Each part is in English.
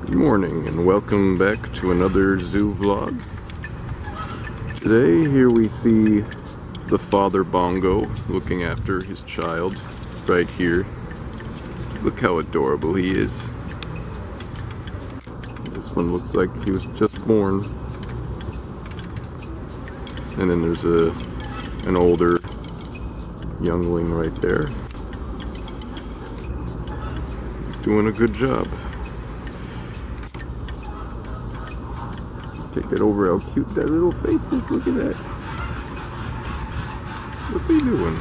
Good morning and welcome back to another zoo vlog. Today here we see the father Bongo looking after his child right here. Look how adorable he is. This one looks like he was just born. And then there's an older youngling right there. He's doing a good job. Take it over how cute that little face is. Look at that. What's he doing?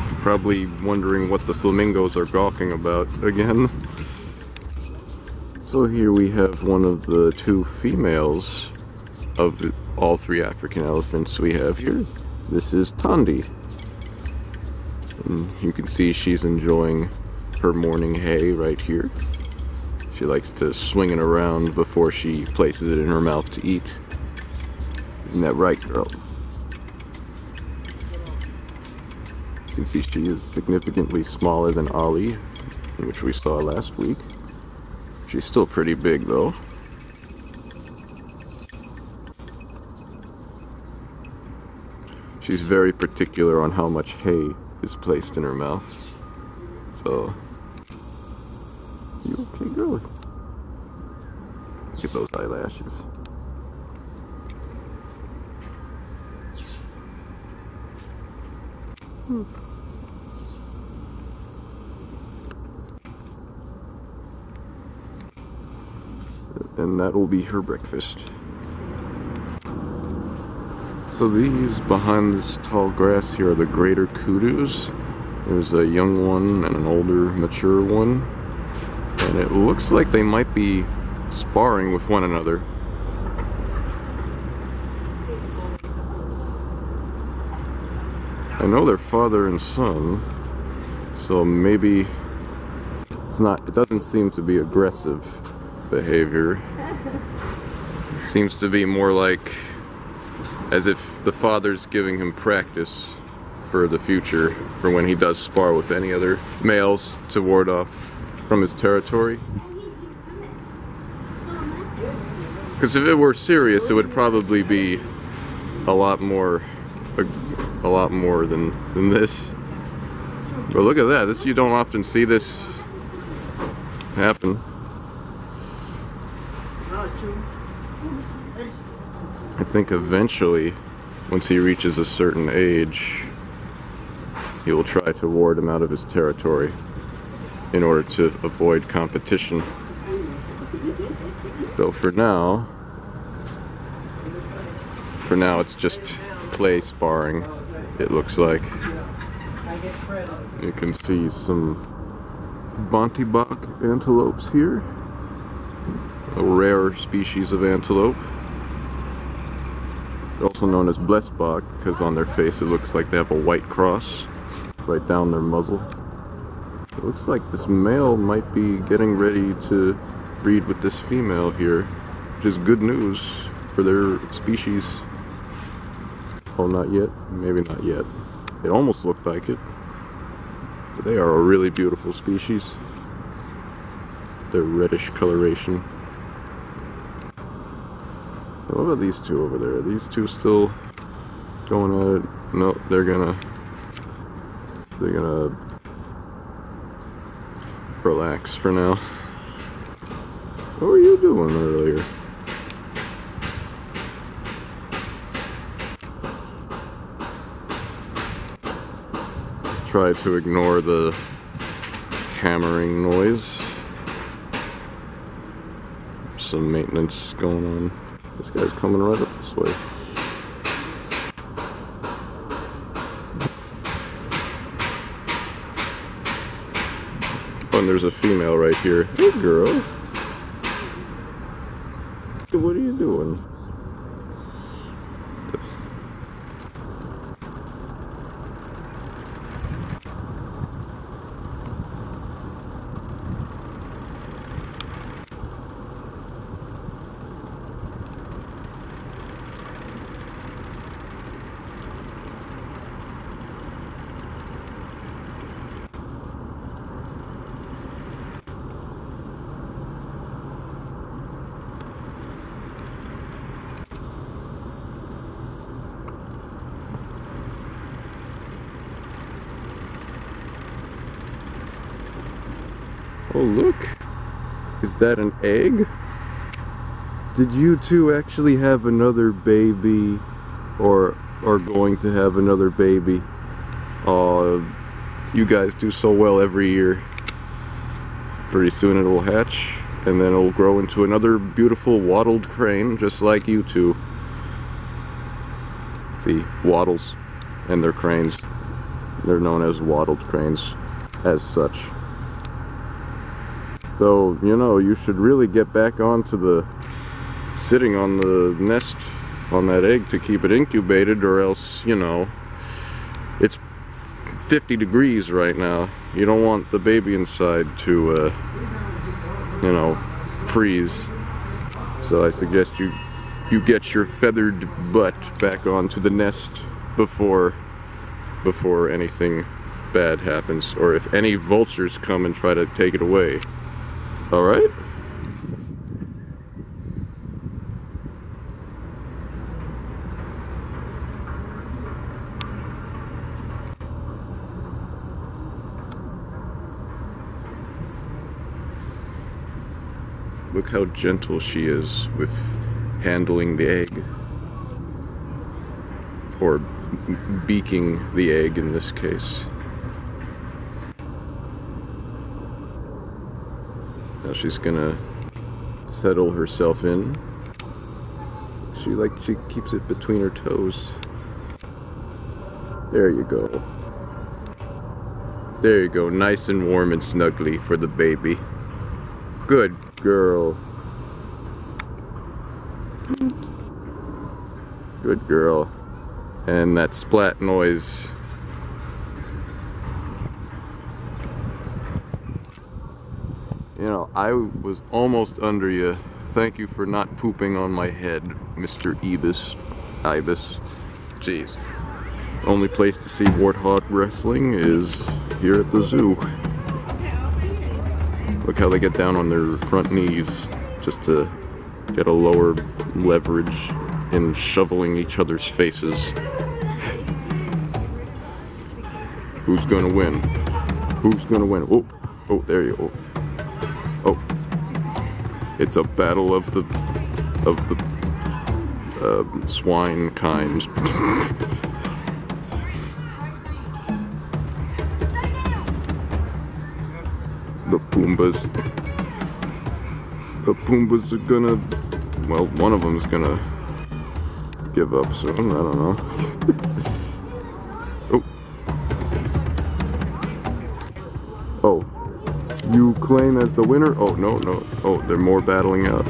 He's probably wondering what the flamingos are gawking about again. So here we have one of the two females of all three African elephants we have here. This is Tondi. And you can see she's enjoying her morning hay right here. She likes to swing it around before she places it in her mouth to eat. Isn't that right, girl? You can see she is significantly smaller than Ollie, which we saw last week. She's still pretty big though. She's very particular on how much hay is placed in her mouth. So, you okay, girl? Look at those eyelashes. And that will be her breakfast. So these behind this tall grass here are the greater kudus. There's a young one and an older, mature one. And it looks like they might be sparring with one another. I know they're father and son, so maybe it doesn't seem to be aggressive behavior. It seems to be more like as if the father's giving him practice for the future, for when he does spar with any other males to ward off from his territory. Because if it were serious, it would probably be a lot more than this. But look at that, you don't often see this happen. I think eventually, once he reaches a certain age, he will try to ward him out of his territory in order to avoid competition. So for now it's just play sparring, it looks like. You can see some Bontebok antelopes here, a rare species of antelope. They're also known as blessbok because on their face it looks like they have a white cross right down their muzzle. It looks like this male might be getting ready to breed with this female here, which is good news for their species. Oh, not yet. Maybe not yet. It almost looked like it. But they are a really beautiful species. Their reddish coloration. What about these two over there? Are these two still going at it? No, they're gonna relax for now. What were you doing earlier? Try to ignore the hammering noise. Some maintenance going on. This guy's coming right up this way. Oh, and there's a female right here. Hey, girl. What are you doing? Oh, look. Is that an egg? Did you two actually have another baby? Or going to have another baby? You guys do so well every year. Pretty soon it'll hatch, and then it'll grow into another beautiful wattled crane, just like you two. See, wattles and their cranes. They're known as wattled cranes as such. Though, you know, you should really get back onto the sitting on the nest on that egg to keep it incubated, or else, you know, it's 50 degrees right now. You don't want the baby inside to, you know, freeze. So I suggest you get your feathered butt back onto the nest before anything bad happens, or if any vultures come and try to take it away. All right? Look how gentle she is with handling the egg, or beaking the egg in this case. Now she's gonna settle herself in. She keeps it between her toes. There you go. There you go, nice and warm and snuggly for the baby. Good girl. Good girl. And that splat noise. You know, I was almost under you. Thank you for not pooping on my head, Mr. Ibis. Jeez. Only place to see warthog wrestling is here at the zoo. Look how they get down on their front knees just to get a lower leverage in shoveling each other's faces. Who's gonna win? Who's gonna win? Oh, there you go. Oh, it's a battle of the swine kind. The Pumbas are gonna, well, one of them's gonna give up soon, I don't know. Oh, you claim as the winner? Oh, no, oh, they're more battling out,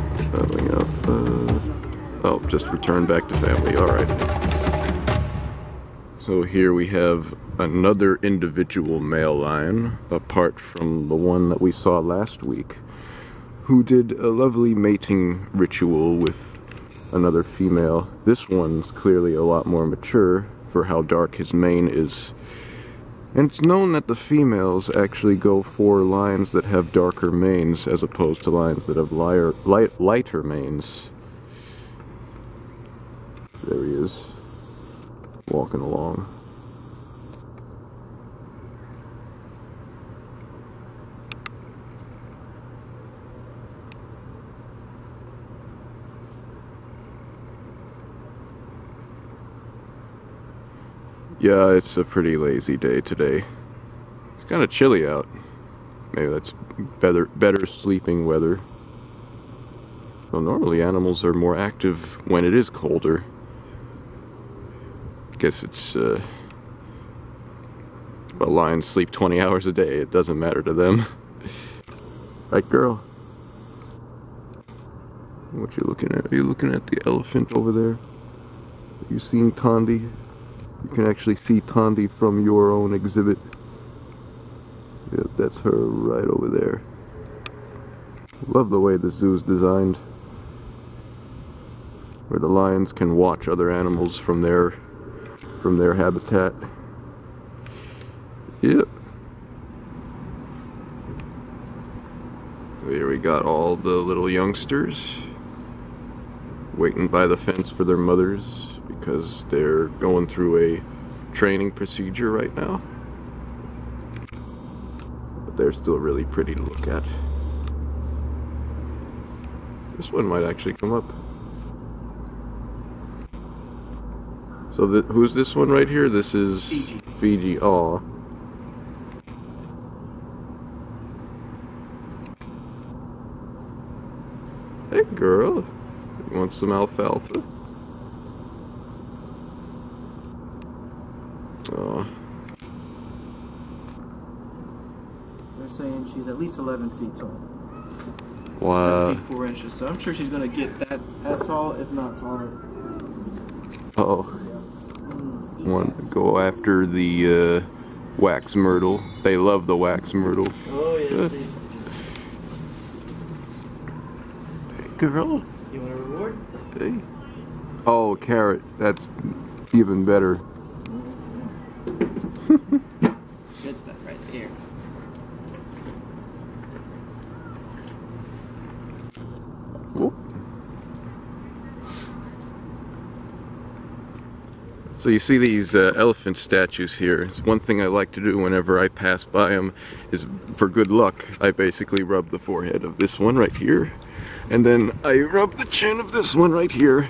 oh, just return back to family, alright. So here we have another individual male lion, apart from the one that we saw last week, who did a lovely mating ritual with another female. This one's clearly a lot more mature for how dark his mane is. And it's known that the females actually go for lions that have darker manes as opposed to lions that have lighter manes. There he is, walking along. Yeah, it's a pretty lazy day today. It's kind of chilly out. Maybe that's better sleeping weather. Well, normally animals are more active when it is colder. I guess it's, well, lions sleep 20 hours a day. It doesn't matter to them. Right, girl? What you looking at? Are you looking at the elephant over there? Have you seen Tondi? You can actually see Tondi from your own exhibit. Yep, that's her right over there. Love the way the zoo's designed, where the lions can watch other animals from their habitat. Yep. So here we got all the little youngsters waiting by the fence for their mothers, because they're going through a training procedure right now. but they're still really pretty to look at. This one might actually come up. So who's this one right here? This is Fiji. Fiji. Aw. Hey girl, you want some alfalfa? Aw. They're saying she's at least 11 feet tall. Wow. 10 feet 4 inches, so I'm sure she's gonna get that as tall, if not taller. Uh-oh. Want to go after the wax myrtle. They love the wax myrtle. Oh, yes. Hey, girl. You want a reward? Hey. Oh, carrot. That's even better. Good stuff right there. Whoop. So you see these elephant statues here. It's one thing I like to do whenever I pass by them is, for good luck, I basically rub the forehead of this one right here, and then I rub the chin of this one right here,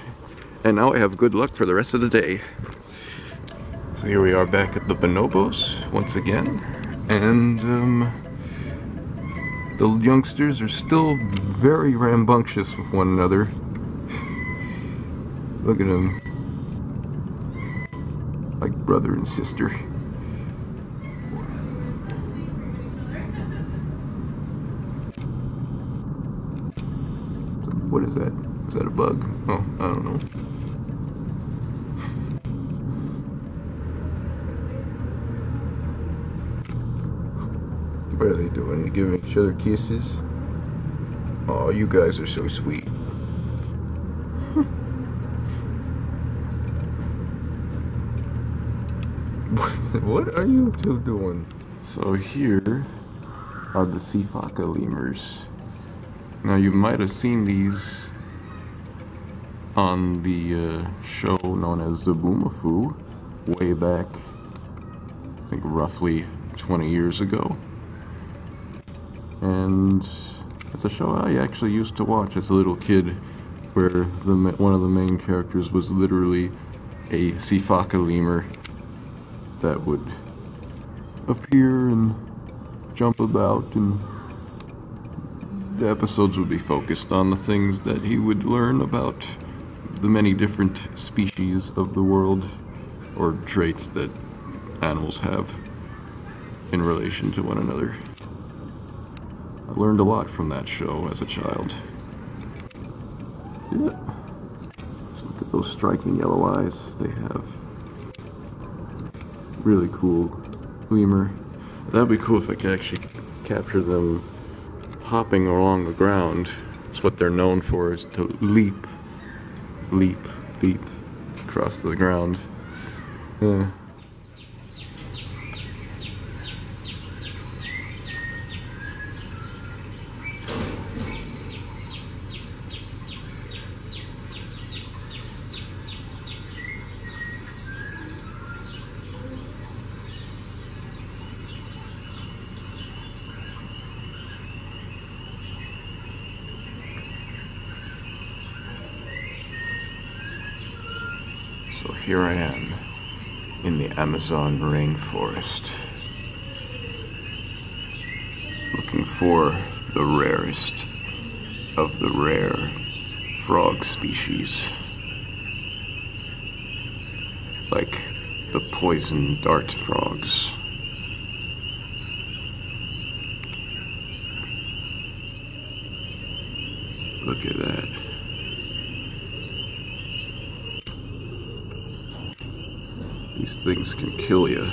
and now I have good luck for the rest of the day. So here we are back at the bonobos once again, and the youngsters are still very rambunctious with one another. Look at them. Like brother and sister. What is that? Is that a bug? Oh, I don't know. What are they doing? They giving each other kisses? Oh, you guys are so sweet. What are you two doing? So here are the sifaka lemurs. Now you might have seen these on the show known as Zaboomafoo way back, I think roughly 20 years ago. And it's a show I actually used to watch as a little kid, where one of the main characters was literally a sifaka lemur that would appear and jump about, and the episodes would be focused on the things that he would learn about the many different species of the world, or traits that animals have in relation to one another. I learned a lot from that show as a child. Yeah. Just look at those striking yellow eyes they have. Really cool lemur. That'd be cool if I could actually capture them hopping along the ground. That's what they're known for, is to leap, leap, leap across the ground. Yeah. So here I am in the Amazon rainforest, looking for the rarest of the rare frog species, like the poison dart frogs. Look at that. These things can kill you.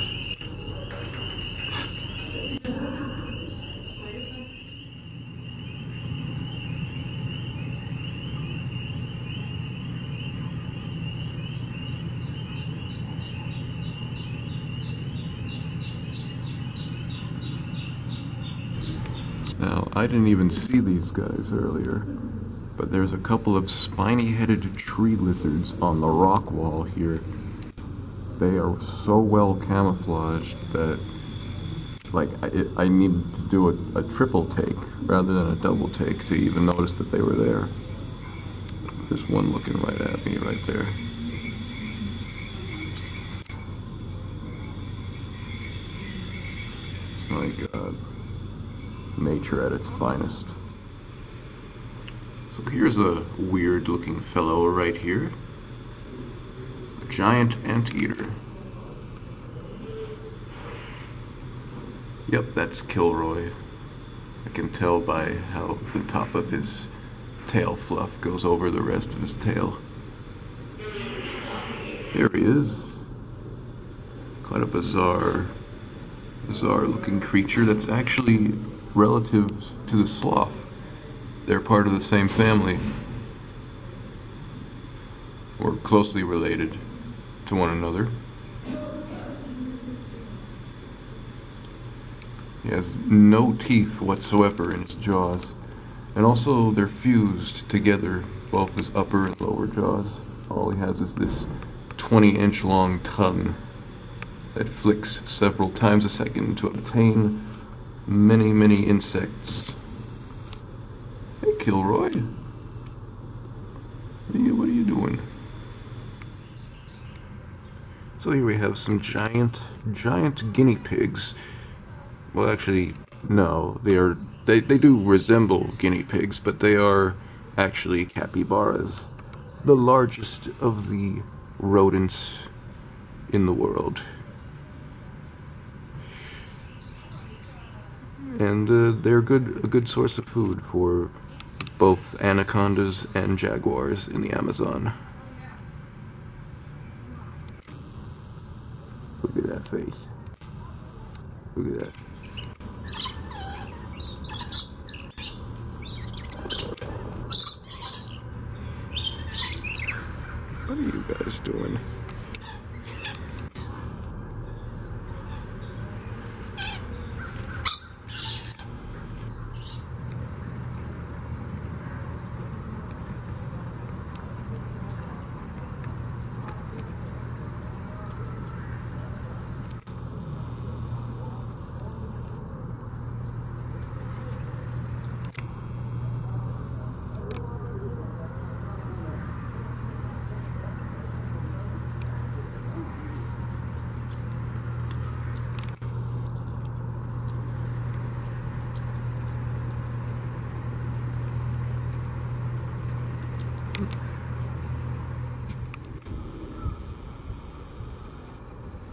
Now, I didn't even see these guys earlier, but there's a couple of spiny-headed tree lizards on the rock wall here. They are so well camouflaged that like, I needed to do a triple take rather than a double take to even notice that they were there. There's one looking right at me right there. My God. Nature at its finest. So here's a weird looking fellow right here. A giant anteater. Yep, that's Kilroy. I can tell by how the top of his tail fluff goes over the rest of his tail. There he is. Quite a bizarre looking creature that's actually relative to the sloth. They're part of the same family, or closely related to one another. He has no teeth whatsoever in his jaws, and also they're fused together, both his upper and lower jaws. All he has is this 20-inch long tongue that flicks several times a second to obtain many, many insects. Hey, Kilroy. What are you doing? So here we have some giant guinea pigs. Well, actually, no, they do resemble guinea pigs, but they are actually capybaras, the largest of the rodents in the world. And they're a good source of food for both anacondas and jaguars in the Amazon. Look at that face. Look at that. What are you guys doing?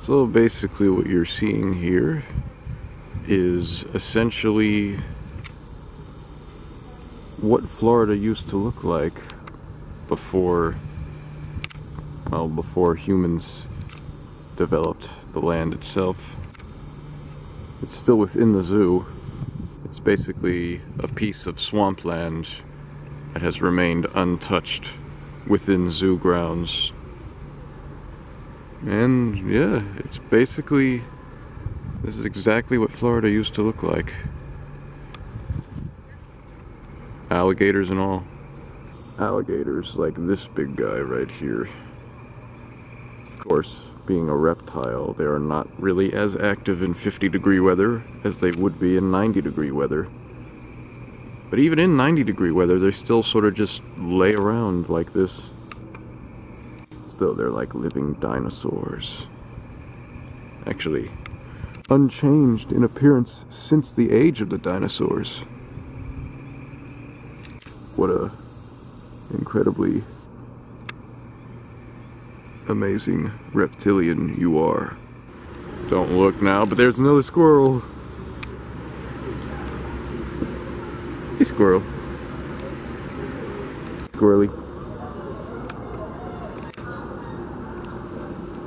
So basically what you're seeing here is essentially what Florida used to look like before humans developed the land itself. It's still within the zoo. It's basically a piece of swampland that has remained untouched within zoo grounds. And yeah, this is exactly what Florida used to look like. Alligators and all. Alligators like this big guy right here. Of course, being a reptile, they are not really as active in 50-degree weather as they would be in 90-degree weather. But even in 90-degree weather, they still sort of just lay around like this. Still, they're like living dinosaurs. Actually, unchanged in appearance since the age of the dinosaurs. What a incredibly amazing reptilian you are. Don't look now, but there's another squirrel. Hey, squirrel. Squirrely.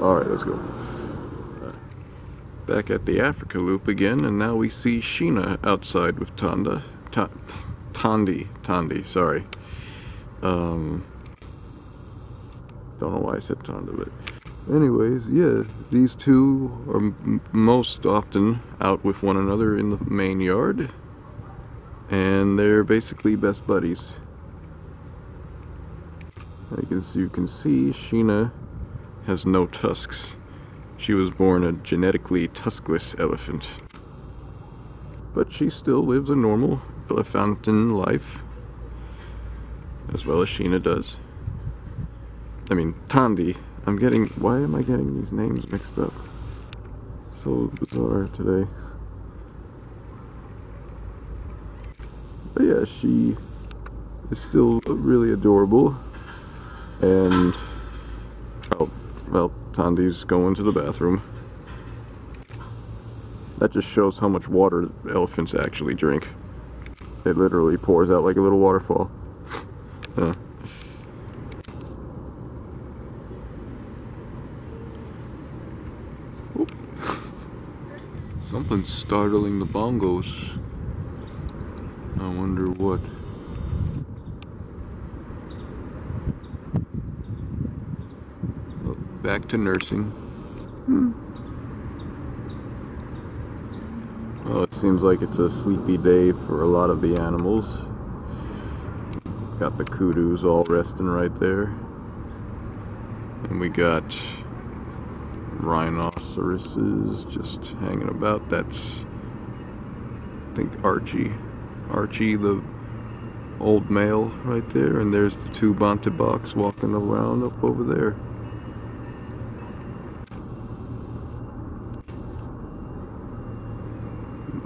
Alright, let's go. Back at the Africa loop again, and now we see Sheena outside with Tondi, sorry. Don't know why I said Tonda, but anyways, yeah, these two are most often out with one another in the main yard, and they're basically best buddies. As you can see, Sheena has no tusks. She was born a genetically tuskless elephant. but she still lives a normal Fountain life, as well as Sheena does. I mean, Tandy. Why am I getting these names mixed up? So bizarre today. But yeah, she is still really adorable. And, oh, well, Tandy's going to the bathroom. That just shows how much water elephants actually drink. It literally pours out like a little waterfall. Yeah. Something's startling the bongos. I wonder what. Oh, back to nursing. Well, it seems like it's a sleepy day for a lot of the animals. Got the kudus all resting right there. And we got rhinoceroses just hanging about. That's, I think, Archie. Archie, the old male right there. And there's the two Bontebocks walking around up over there.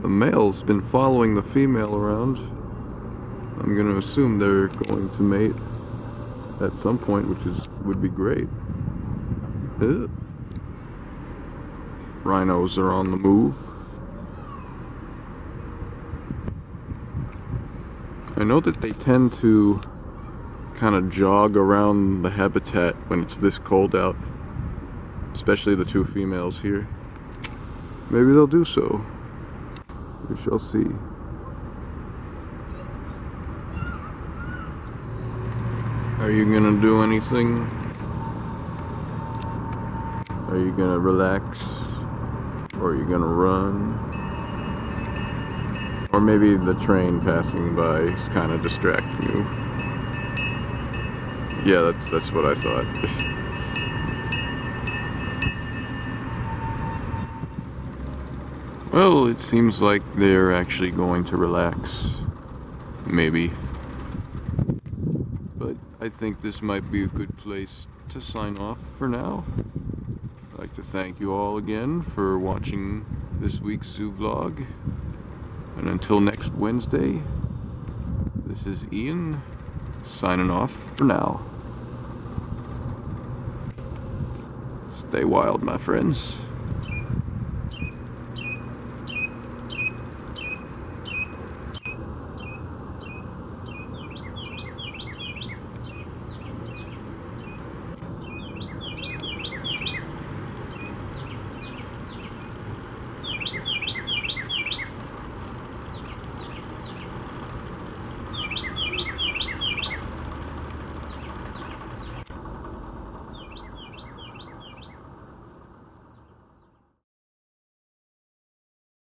The male's been following the female around. I'm going to assume they're going to mate at some point, which would be great. Rhinos are on the move. I know that they tend to kind of jog around the habitat when it's this cold out, especially the two females here. Maybe they'll do so. We shall see. Are you gonna do anything? Are you gonna relax? Or are you gonna run? Or maybe the train passing by is kind of distracting you. Yeah, that's what I thought. Well, it seems like they're actually going to relax. Maybe. But I think this might be a good place to sign off for now. I'd like to thank you all again for watching this week's zoo vlog. And until next Wednesday, this is Ian, signing off for now. Stay wild, my friends.